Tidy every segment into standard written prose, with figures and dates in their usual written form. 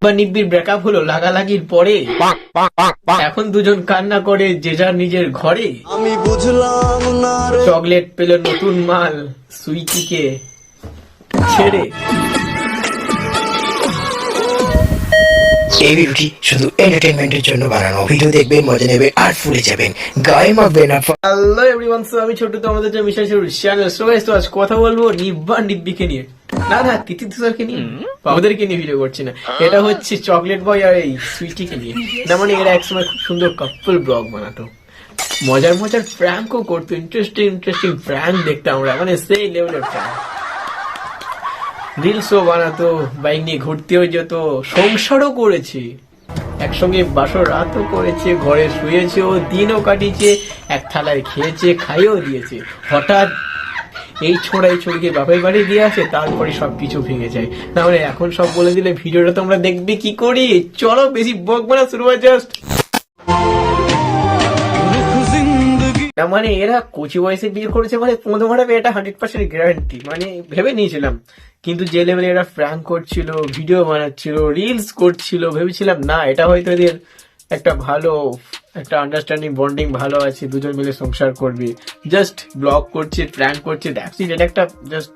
নিব্বা নিব্বির breakup হলো লাগালাগির পরে, এখন দুজন কান্না করে যে যার নিজের ঘরে। আমি বুঝলাম না রে। চকলেট পেল নতুন মাল সুইটিকে ছেড়ে। এই ভিডিওটি শুধু এন্টারটেইনমেন্টের জন্য বানানো। ভিডিও দেখবেন, মজা নেবেন আর ভুলে যাবেন, গায়ে মাখবেন না। হ্যালো এভরিওয়ান, সো আমি ছোট্ট তো আমাদের মিশন শুরু চ্যানেল। সো গাইস, তো আজ কথা বলবো নিব্বা নিব্বিকে নিয়ে, না তিথি তুষারকে নিয়ে, ওদেরকে নিয়ে ভিডিও করছি না। এটা হচ্ছে চকলেট বয় আর এই সুইটিকে নিয়ে। না মানে এরা একসময় খুব সুন্দর কাপল ব্লগ বানাতো, মজার মজার প্র্যাঙ্কও করতো, ইন্টারেস্টিং প্র্যাঙ্ক দেখতাম আমরা, মানে সেই লেভেলের প্র্যাঙ্ক। রিলসও বানাতো, বাইক নিয়ে ঘুরতেও যেত, সংসারও করেছে, একসঙ্গে বাসর রাতও করেছে, ঘরে শুয়েছে, ও দিনও কাটিয়েছে, এক থালায় খেয়েছে, খাইয়েও দিয়েছে। হঠাৎ এই ছড়িকে বাপের বাড়ি দিয়ে আসে, তারপরে সবকিছু ভেঙে যায়। না মানে এখন সব বলে দিলে ভিডিওটা তোমরা দেখবে কি করি? চলো বেশি বকবো না, শুরু হয় জাস্ট। না মানে এরা কচি বয়সে বিয়ে করেছে, মানে তোমাদের মারাবে, এটা 100% গ্যারান্টি। মানে ভেবে নিয়েছিলাম, কিন্তু যে লেভেলে এরা প্র্যাঙ্ক করছিল, ভিডিও বানাচ্ছিল, রিলস করছিল, ভেবেছিলাম না এটা হয়তো এদের একটা ভালো একটা আন্ডারস্ট্যান্ডিং বন্ডিং ভালো আছে, দুজন মিলে সংসার করবে। জাস্ট ব্লগ করছে, প্র্যাঙ্ক করছে, দ্যাটস ইট। এটা একটা জাস্ট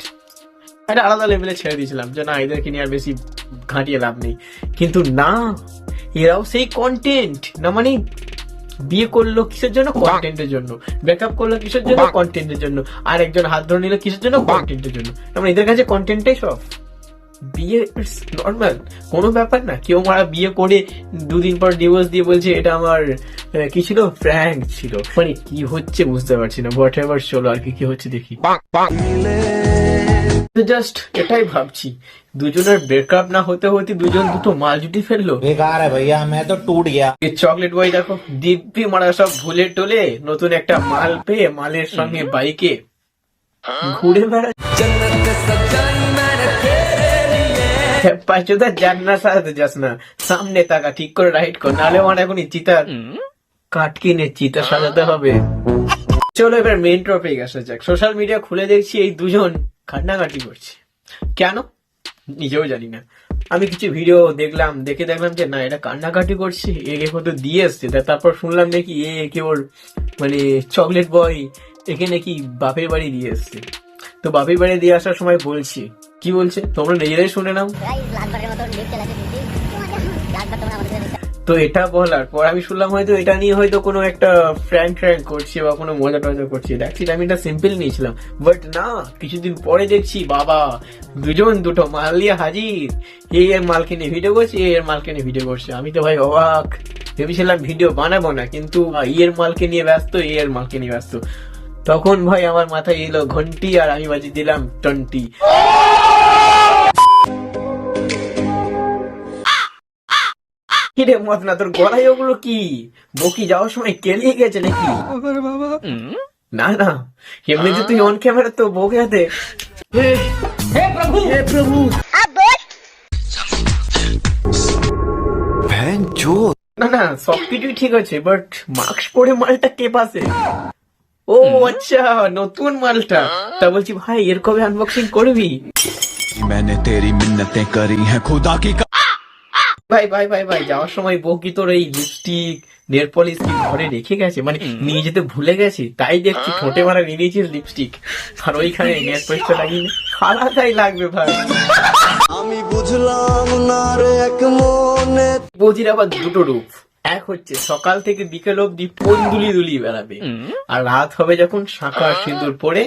একটা আলাদা লেভেলে ছেড়ে দিয়েছিলাম যে না, এদেরকে নিয়ে আর বেশি ঘাঁটিয়ে লাভ নেই। কিন্তু না, এরাও সেই কন্টেন্ট। না মানে বিয়ে করলো কিসের জন্য? কন্টেন্টের জন্য। ব্রেকআপ করলো কিসের জন্য? কন্টেন্টের জন্য। আর একজন হাত ধরে নিল কিসের জন্য? কন্টেন্টের জন্য। মানে এদের কাছে কন্টেন্টটাই সব। বিয়ে ইটস নর্মাল, কোনো ব্যাপার না। কেউ মারা বিয়ে করে 2 দিন পর ডিভোর্স দিয়ে বলছে এটা আমার কি ছিল, প্র্যাঙ্ক ছিল। মানে কি হচ্ছে বুঝতে পারছি না। হোয়াট এভার, চলো আর কি হচ্ছে দেখি। জাস্ট এটাই ভাবছি, দুজনের ব্রেকআপ না হতে হতে দুজন দুটো মাল জুটি ফেললো। बेकार है भैया, मैं तो टूट गया। চকলেট বয় দেখো, দিব্যি মারা সব ভুলে টলে নতুন একটা মাল পেয়ে মালের সঙ্গে বাইকে ঘুরে বেড়াচ্ছে। পাঁচটা জান্নাত সাজাতে যাস না, সামনে তাকা, ঠিক করে রাইট কর, নাহলে আমার এখনই চিতার কাট কিনে চিতা সাজাতে হবে। চলো এবার মেইন টপিক আসা যাক। সোশ্যাল মিডিয়া খুলে দেখছি এই দুজন কান্নাকাটি করছে। কেন নিজেও জানি না। আমি কিছু ভিডিও দেখলাম, দেখলাম যে না, এটা কান্নাকাটি করছে, একে কত দিয়ে এসছে। তারপর শুনলাম নাকি একে ওর মানে চকলেট বয় একে নাকি বাপের বাড়ি দিয়ে এসছে। তো বাপের বাড়ি দিয়ে আসার সময় বলছি, কি বলছে তোমরা নিজেরাই শুনে নাও। তো এটা বলার পর আমি শুনলাম হয়তো এটা নিয়ে হয়তো কোনো একটা ফ্র্যাঙ্ক করছে বা কোনো মজা টজা করছে। দেখছি আমি এটা সিম্পল নিয়েছিলাম, বাট না, কিছুদিন পরে দেখছি বাবা দুজন দুটো মাল নিয়ে হাজির। এর মালকে নিয়ে ভিডিও করছে, এর মালকে নিয়ে ভিডিও করছে। আমি তো ভাই অবাক, ভেবেছিলাম ভিডিও বানাবো না, কিন্তু এর মালকে নিয়ে ব্যস্ত, এর মালকে নিয়ে ব্যস্ত। তখন ভাই আমার মাথায় এলো ঘন্টি, আর আমি বাজিয়ে দিলাম 20। কিরে মত না, তোর গলায় ওগুলো কি? বকি যাওয়ার সময় কেলিয়ে গেছে নাকি? না না, এমনিতে তুই অন ক্যামেরা তো বকে হাতে। হে প্রভু, হে প্রভু। না না, সবকিছুই ঠিক আছে, বাট মাস্ক পরে মালটা কে পাশে? ও আচ্ছা, নতুন মালটা। তা বলছি ভাই, এর কবে আনবক্সিং করবি? मैंने तेरी मिन्नतें करी हैं खुदा की। ভাই ভাই ভাই ভাই, যাওয়ার সময় বউ কি তোর এই লিপস্টিক নেল পলিশ কি ঘরে রেখে গেছে? মানে নিয়ে যেতে ভুলে গেছি, তাই দেখছি ঠোঁটে মারা নিয়ে নিয়েছিস লিপস্টিক, আর ওইখানে নেল পলিশটা লাগিয়ে আলাদাই লাগবে ভাই। আমি বুঝলাম না রে এক মনে। বৌদির আবার দুটো রূপ, এক হচ্ছে সকাল থেকে বিকেল অব্দি ফোন দুলি বেড়াবে, আর রাত হবে যখন শাঁখা সিঁদুর পরে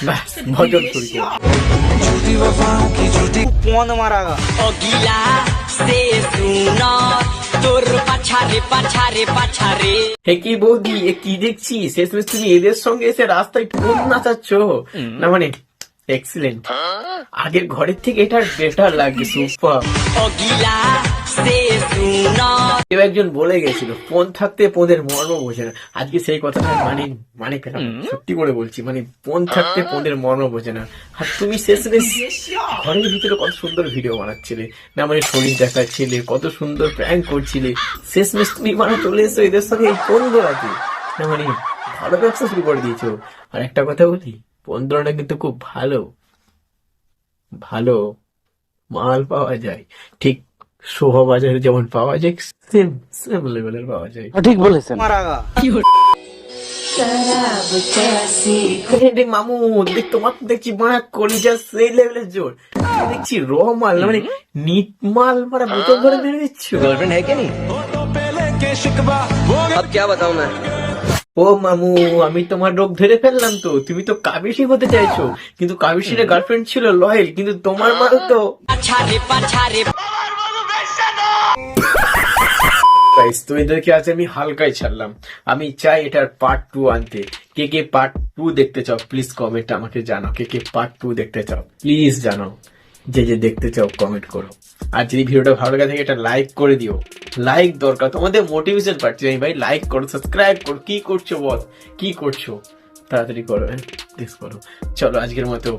ব্যাস ভজন শুরু করবে। कौन मारागा? হে কি বৌদি, এ কি দেখছি? শেষমেশ তুমি এদের সঙ্গে এসে রাস্তায় ফোন নাচাচ্ছ? না মানে এক্সিলেন্ট, আগের ঘরের থেকে এটা বেটার লাগে, সুপার। কেউ একজন বলে গেছিল ফোন থাকতে পোঁদের মর্ম বোঝে না। আজকে সেই কথাটা মানে কেন সত্যি করে বলছি, মানে ফোন থাকতে পোঁদের মর্ম বোঝে না। আর তুমি শেষমেশ ঘরের ভিতরে কত সুন্দর ভিডিও বানাচ্ছিলে, না মানে শরীর দেখাচ্ছিলে, কত সুন্দর প্র্যাঙ্ক করছিলে, শেষমেশ তুমি মানে চলে এসো এদের সঙ্গে এই ফোন ধরাতে। না মানে ভালো ব্যবসা শুরু করে দিয়েছো। আর একটা কথা বলি, ফোন ধরানো কিন্তু খুব ভালো ভালো মাল পাওয়া যায়, ঠিক শোভা বাজারে যেমন পাওয়া যায় সেম সেম লেভেলের পাওয়া যায়। मारागा রে মামু দেখ তোমার তো দেখছি মারা কলিজা সেই লেভেলের জোর, দেখছি র মাল না, মানে নিট মাল মারা বোতল ধরে মেরে দিচ্ছ। গার্লফ্রেন্ড হ্যাঁ কেন? अब क्या बताऊं मैं। ও মামু আমি তোমার রোগ ধরে ফেললাম তো, তুমি তো কাবিসি হতে চাইছো, কিন্তু কাবিসির গার্লফ্রেন্ড ছিল লয়েল, কিন্তু তোমার মাল তো গাইস। তো এদেরকে আজ আমি হালকাই ছাড়লাম, আমি চাই এটার পার্ট 2 আনতে। কে কে পার্ট 2 দেখতে চাও প্লিজ কমেন্ট আমাকে জানাও, কে কে পার্ট 2 দেখতে চাও প্লিজ জানাও, যে যে দেখতে চাও কমেন্ট করো। আর যদি ভিডিওটা ভালো লাগে থাকে এটা লাইক করে দিও, লাইক দরকার, তোমাদের মোটিভেশন পাচ্ছি আমি ভাই। লাইক করো, সাবস্ক্রাইব করো, কি করছো বল, কি করছো তাড়াতাড়ি করো, প্লিজ করো। চলো আজকের মতো